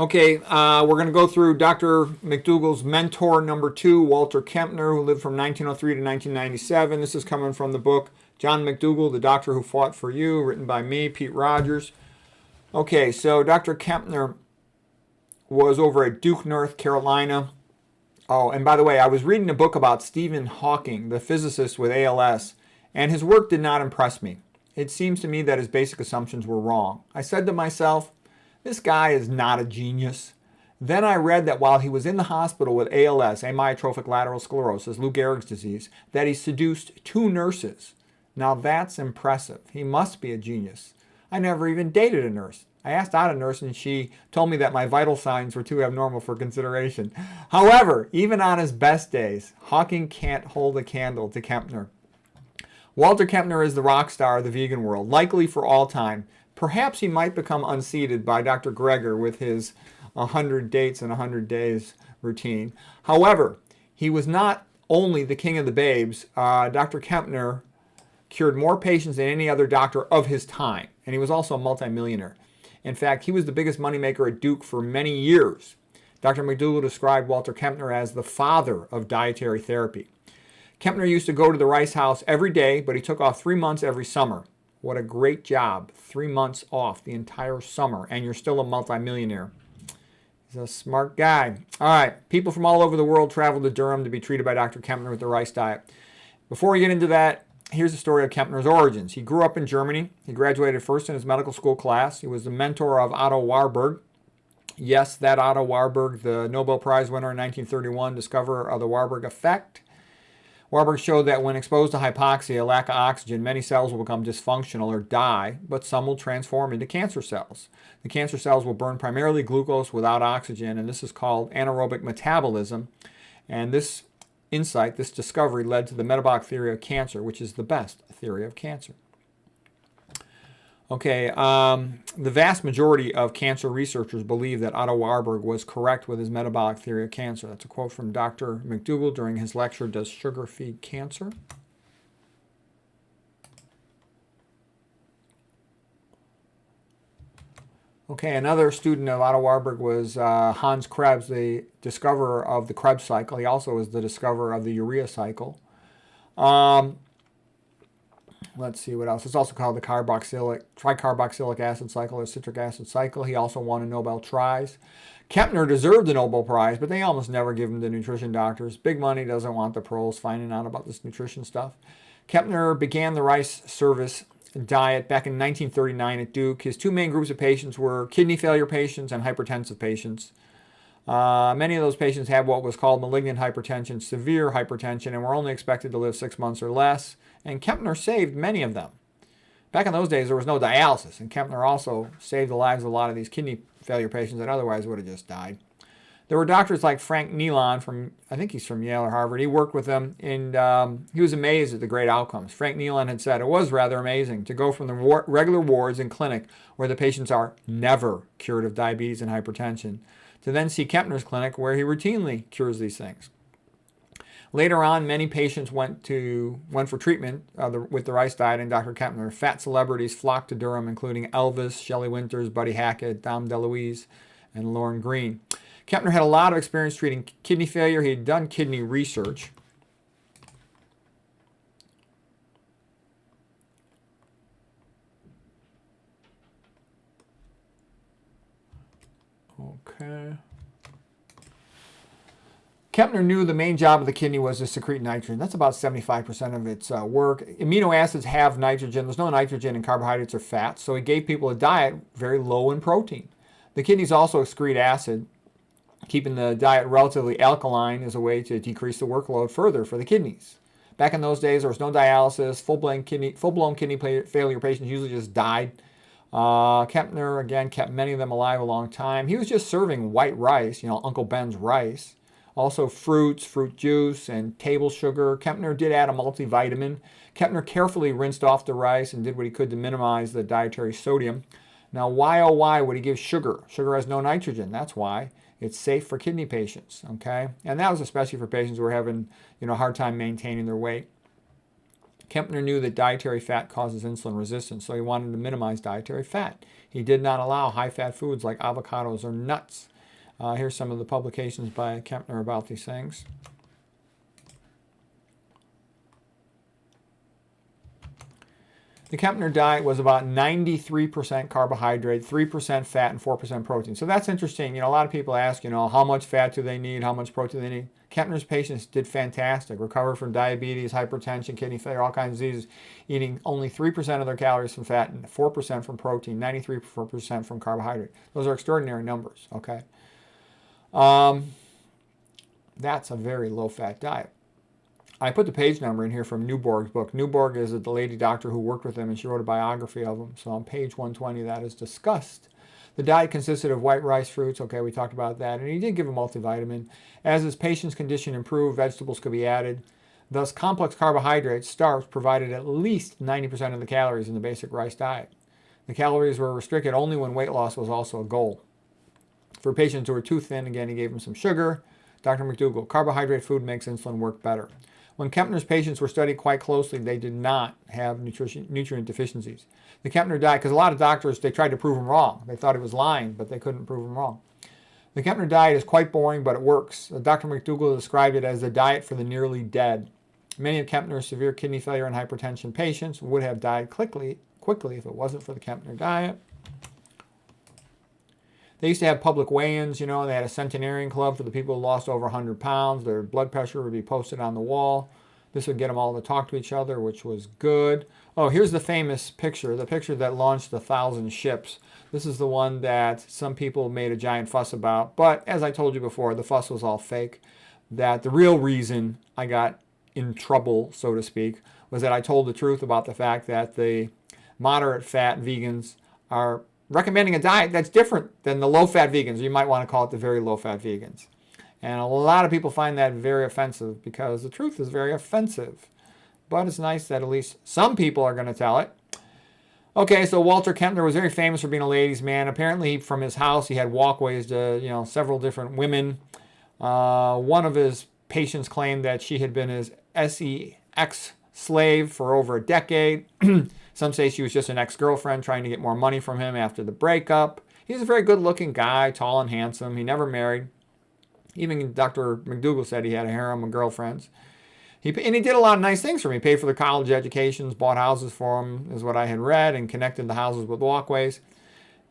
Okay, we're going to go through Dr. McDougall's mentor number 2, Walter Kempner, who lived from 1903 to 1997. This is coming from the book John McDougall, The Doctor Who Fought for You, written by me, Pete Rogers. Okay, so Dr. Kempner was over at Duke, North Carolina. Oh, and by the way, I was reading a book about Stephen Hawking, the physicist with ALS, and his work did not impress me. It seems to me that his basic assumptions were wrong. I said to myself, this guy is not a genius. Then I read that while he was in the hospital with ALS, amyotrophic lateral sclerosis, Lou Gehrig's disease, that he seduced 2 nurses. Now that's impressive. He must be a genius. I never even dated a nurse. I asked out a nurse and she told me that my vital signs were too abnormal for consideration. However, even on his best days, Hawking can't hold a candle to Kempner. Walter Kempner is the rock star of the vegan world, likely for all time. Perhaps he might become unseated by Dr. Greger with his 100 dates in 100 days routine. However, he was not only the king of the babes. Dr. Kempner cured more patients than any other doctor of his time, and he was also a multimillionaire. In fact, he was the biggest moneymaker at Duke for many years. Dr. McDougall described Walter Kempner as the father of dietary therapy. Kempner used to go to the Rice House every day, but he took off 3 months every summer. What a great job. 3 months off the entire summer, and you're still a multimillionaire. He's a smart guy. All right, people from all over the world traveled to Durham to be treated by Dr. Kempner with the rice diet. Before we get into that, here's the story of Kempner's origins. He grew up in Germany. He graduated first in his medical school class. He was the mentor of Otto Warburg. Yes, that Otto Warburg, the Nobel Prize winner in 1931, discoverer of the Warburg effect. Warburg showed that when exposed to hypoxia, lack of oxygen, many cells will become dysfunctional or die, but some will transform into cancer cells. The cancer cells will burn primarily glucose without oxygen, and this is called anaerobic metabolism. And this insight, this discovery, led to the metabolic theory of cancer, which is the best theory of cancer. Okay, the vast majority of cancer researchers believe that Otto Warburg was correct with his metabolic theory of cancer. That's a quote from Dr. McDougall during his lecture, Does Sugar Feed Cancer? Okay, another student of Otto Warburg was Hans Krebs, the discoverer of the Krebs cycle. He also was the discoverer of the urea cycle. Let's see what else. It's also called the tricarboxylic acid cycle or citric acid cycle. He also won a Nobel Prize. Kempner deserved a Nobel Prize, but they almost never give him to nutrition doctors. Big money doesn't want the pros finding out about this nutrition stuff. Kempner began the rice service diet back in 1939 at Duke. His 2 main groups of patients were kidney failure patients and hypertensive patients. Many of those patients had what was called malignant hypertension, severe hypertension, and were only expected to live 6 months or less. And Kempner saved many of them. Back in those days, there was no dialysis, and Kempner also saved the lives of a lot of these kidney failure patients that otherwise would have just died. There were doctors like Frank Nealon from, I think he's from Yale or Harvard. He worked with them, and he was amazed at the great outcomes. Frank Nealon had said, it was rather amazing to go from the regular wards in clinic where the patients are never cured of diabetes and hypertension to then see Kempner's clinic where he routinely cures these things. Later on, many patients went for treatment with the rice diet and Dr. Kempner. Fat celebrities flocked to Durham, including Elvis, Shelley Winters, Buddy Hackett, Dom DeLuise, and Lauren Green. Kempner had a lot of experience treating kidney failure. He had done kidney research. Okay. Kempner knew the main job of the kidney was to secrete nitrogen. That's about 75% of its work. Amino acids have nitrogen. There's no nitrogen in carbohydrates or fats, so he gave people a diet very low in protein. The kidneys also excrete acid. Keeping the diet relatively alkaline is a way to decrease the workload further for the kidneys. Back in those days, there was no dialysis. Full-blown kidney failure patients usually just died. Kempner, again, kept many of them alive a long time. He was just serving white rice, Uncle Ben's rice. Also fruits, fruit juice, and table sugar. Kempner did add a multivitamin. Kempner carefully rinsed off the rice and did what he could to minimize the dietary sodium. Now, why, oh why, would he give sugar? Sugar has no nitrogen. That's why. It's safe for kidney patients, okay? And that was especially for patients who were having, a hard time maintaining their weight. Kempner knew that dietary fat causes insulin resistance, so he wanted to minimize dietary fat. He did not allow high-fat foods like avocados or nuts. Here's some of the publications by Kempner about these things. The Kempner diet was about 93% carbohydrate, 3% fat, and 4% protein. So that's interesting. A lot of people ask, how much fat do they need? How much protein do they need? Kempner's patients did fantastic, recovered from diabetes, hypertension, kidney failure, all kinds of diseases, eating only 3% of their calories from fat and 4% from protein, 93% from carbohydrate. Those are extraordinary numbers, okay? That's a very low-fat diet. I put the page number in here from Newborg's book. Newborg is the lady doctor who worked with him, and she wrote a biography of him. So on page 120, that is discussed. The diet consisted of white rice, fruits. Okay, we talked about that. And he did give a multivitamin. As his patient's condition improved, vegetables could be added. Thus, complex carbohydrates, starch, provided at least 90% of the calories in the basic rice diet. The calories were restricted only when weight loss was also a goal. For patients who were too thin, again, he gave them some sugar. Dr. McDougall, carbohydrate food makes insulin work better. When Kempner's patients were studied quite closely, they did not have nutrient deficiencies. The Kempner diet, because a lot of doctors, they tried to prove him wrong. They thought he was lying, but they couldn't prove him wrong. The Kempner diet is quite boring, but it works. Dr. McDougall described it as the diet for the nearly dead. Many of Kempner's severe kidney failure and hypertension patients would have died quickly if it wasn't for the Kempner diet. They used to have public weigh-ins, they had a centenarian club for the people who lost over 100 pounds. Their blood pressure would be posted on the wall. This would get them all to talk to each other, which was good. Oh, here's the famous picture, the picture that launched 1,000 ships. This is the one that some people made a giant fuss about. But as I told you before, the fuss was all fake. That the real reason I got in trouble, so to speak, was that I told the truth about the fact that the moderate fat vegans are recommending a diet that's different than the low-fat vegans. You might want to call it the very low-fat vegans. And a lot of people find that very offensive because the truth is very offensive. But it's nice that at least some people are going to tell it. Okay, so Walter Kempner was very famous for being a ladies' man. Apparently, from his house, he had walkways to, several different women. One of his patients claimed that she had been his sex slave for over a decade. Some say she was just an ex-girlfriend trying to get more money from him after the breakup. He's a very good-looking guy, tall and handsome. He never married. Even Dr. McDougall said he had a harem of girlfriends. And he did a lot of nice things for me. He paid for their college educations, bought houses for them, is what I had read, and connected the houses with walkways.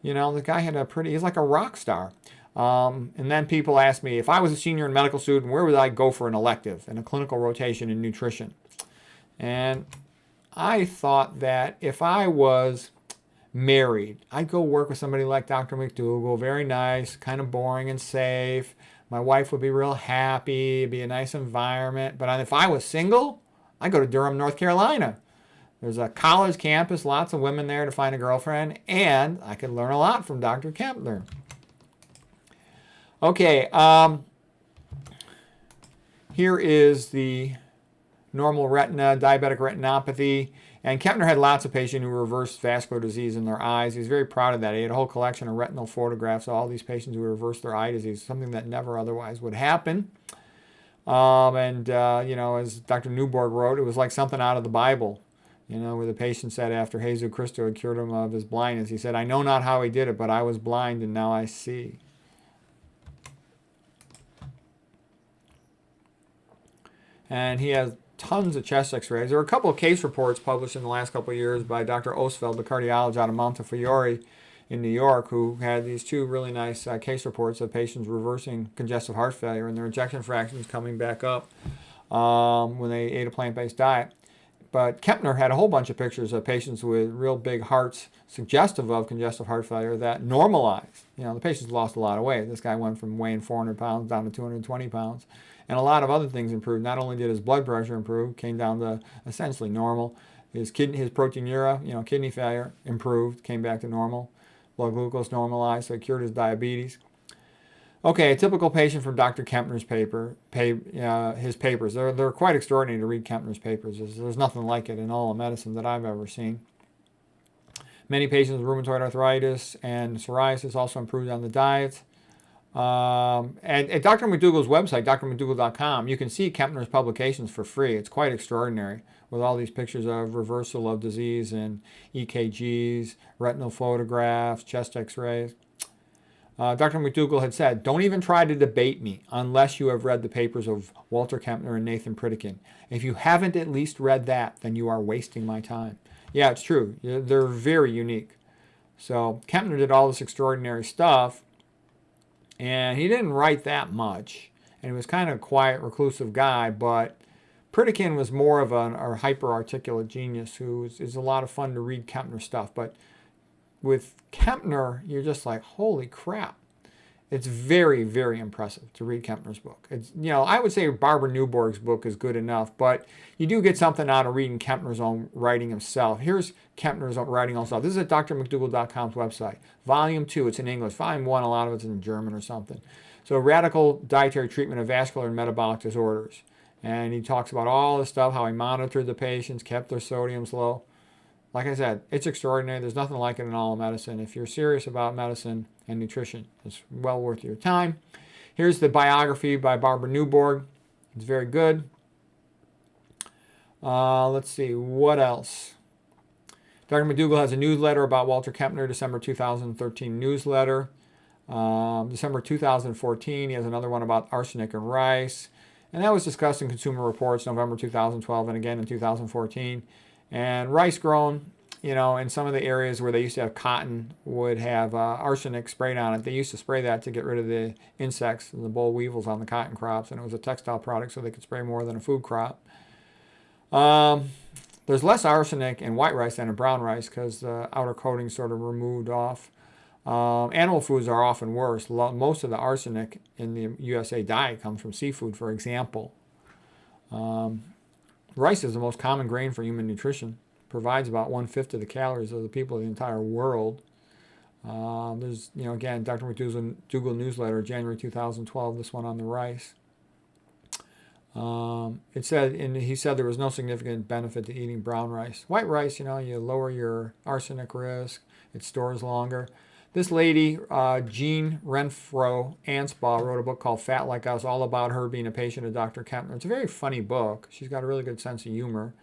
The guy had he's like a rock star. And then people asked me, if I was a senior and medical student, where would I go for an elective and a clinical rotation in nutrition? And I thought that if I was married, I'd go work with somebody like Dr. McDougall, very nice, kind of boring and safe. My wife would be real happy, it'd be a nice environment. But if I was single, I'd go to Durham, North Carolina. There's a college campus, lots of women there to find a girlfriend, and I could learn a lot from Dr. Kempner. Okay, here is the normal retina, diabetic retinopathy. And Kempner had lots of patients who reversed vascular disease in their eyes. He was very proud of that. He had a whole collection of retinal photographs of all these patients who reversed their eye disease, something that never otherwise would happen. As Dr. Newborg wrote, it was like something out of the Bible, where the patient said after Jesus Christo had cured him of his blindness, he said, "I know not how he did it, but I was blind and now I see." And he has tons of chest x-rays. There were a couple of case reports published in the last couple of years by Dr. Osfeld, the cardiologist out of Montefiore in New York, who had these two really nice case reports of patients reversing congestive heart failure and their ejection fractions coming back up when they ate a plant-based diet. But Kempner had a whole bunch of pictures of patients with real big hearts suggestive of congestive heart failure that normalized. The patients lost a lot of weight. This guy went from weighing 400 pounds down to 220 pounds. And a lot of other things improved. Not only did his blood pressure improve, came down to essentially normal. His proteinuria, kidney failure, improved, came back to normal. Blood glucose normalized, so it cured his diabetes. Okay, a typical patient from Dr. Kempner's his papers. They're quite extraordinary to read Kempner's papers. There's nothing like it in all of medicine that I've ever seen. Many patients with rheumatoid arthritis and psoriasis also improved on the diet. And at Dr. McDougall's website, drmcdougall.com, you can see Kempner's publications for free. It's quite extraordinary with all these pictures of reversal of disease and EKGs, retinal photographs, chest x-rays. Dr. McDougall had said, don't even try to debate me unless you have read the papers of Walter Kempner and Nathan Pritikin. If you haven't at least read that, then you are wasting my time. Yeah, it's true. They're very unique. So Kempner did all this extraordinary stuff, and he didn't write that much. And he was kind of a quiet, reclusive guy, but Pritikin was more of a hyper-articulate genius who is a lot of fun to read Kempner stuff. But with Kempner, you're just like, holy crap. It's very, very impressive to read Kempner's book. It's, I would say Barbara Newborg's book is good enough, but you do get something out of reading Kempner's own writing himself. Here's Kempner's own writing himself. This is at drmcdougall.com's website. Volume 2, it's in English. Volume 1, a lot of it's in German or something. So radical dietary treatment of vascular and metabolic disorders. And he talks about all this stuff, how he monitored the patients, kept their sodiums low. Like I said, it's extraordinary. There's nothing like it in all of medicine. If you're serious about medicine and nutrition, it's well worth your time. Here's the biography by Barbara Newborg. It's very good. Let's see, what else? Dr. McDougall has a newsletter about Walter Kempner, December 2013 newsletter. December 2014, he has another one about arsenic and rice. And that was discussed in Consumer Reports, November 2012, and again in 2014. And rice grown, in some of the areas where they used to have cotton would have arsenic sprayed on it. They used to spray that to get rid of the insects and the boll weevils on the cotton crops, and it was a textile product, so they could spray more than a food crop. There's less arsenic in white rice than in brown rice because the outer coating sort of removed off. Animal foods are often worse. Most of the arsenic in the USA diet comes from seafood, for example. Rice is the most common grain for human nutrition. Provides about 1/5 of the calories of the people of the entire world. There's, again, Dr. McDougall newsletter, January 2012, this one on the rice. It said, and he said there was no significant benefit to eating brown rice. White rice, you lower your arsenic risk. It stores longer. This lady, Jean Renfro Anspaugh, wrote a book called Fat Like Us, all about her being a patient of Dr. Kempner. It's a very funny book. She's got a really good sense of humor.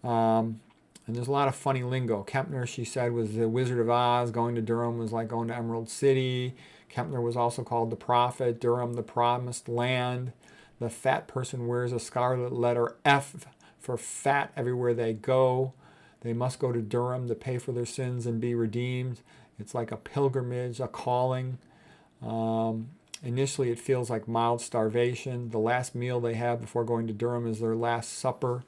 And there's a lot of funny lingo. Kempner, she said, was the Wizard of Oz. Going to Durham was like going to Emerald City. Kempner was also called the Prophet. Durham, the Promised Land. The fat person wears a scarlet letter F for fat everywhere they go. They must go to Durham to pay for their sins and be redeemed. It's like a pilgrimage, a calling. Initially, it feels like mild starvation. The last meal they have before going to Durham is their last supper,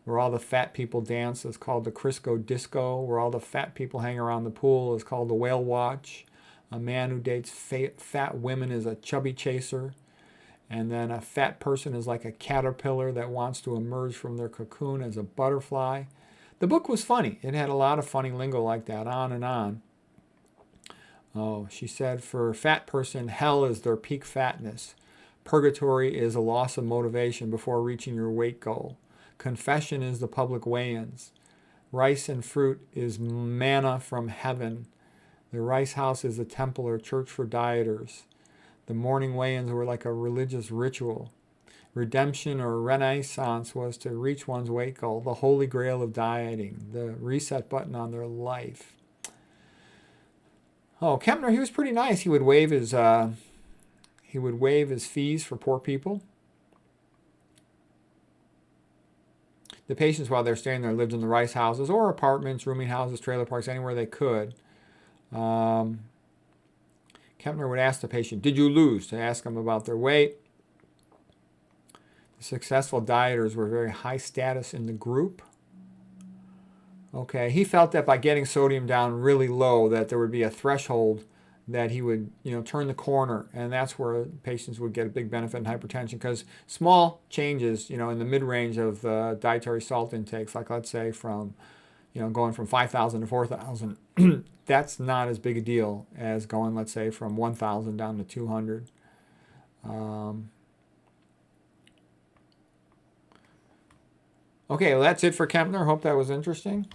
where all the fat people dance is called the Crisco Disco, where all the fat people hang around the pool is called the Whale Watch. A man who dates fat women is a chubby chaser. And then a fat person is like a caterpillar that wants to emerge from their cocoon as a butterfly. The book was funny. It had a lot of funny lingo like that, on and on. Oh, she said, for a fat person, hell is their peak fatness. Purgatory is a loss of motivation before reaching your weight goal. Confession is the public weigh-ins. Rice and fruit is manna from heaven. The rice house is a temple or church for dieters. The morning weigh-ins were like a religious ritual. Redemption or renaissance was to reach one's weight goal, the holy grail of dieting, the reset button on their life. Oh, Kempner, he was pretty nice. He would waive his fees for poor people. The patients, while they're staying there, lived in the rice houses or apartments, rooming houses, trailer parks, anywhere they could. Kempner would ask the patient, "Did you lose?" to ask them about their weight. The successful dieters were very high status in the group. Okay, he felt that by getting sodium down really low, that there would be a threshold that he would, turn the corner, and that's where patients would get a big benefit in hypertension, because small changes, in the mid-range of dietary salt intakes, like let's say from, going from 5,000 to 4,000, that's not as big a deal as going, let's say, from 1,000 down to 200. Okay, well, that's it for Kempner. Hope that was interesting.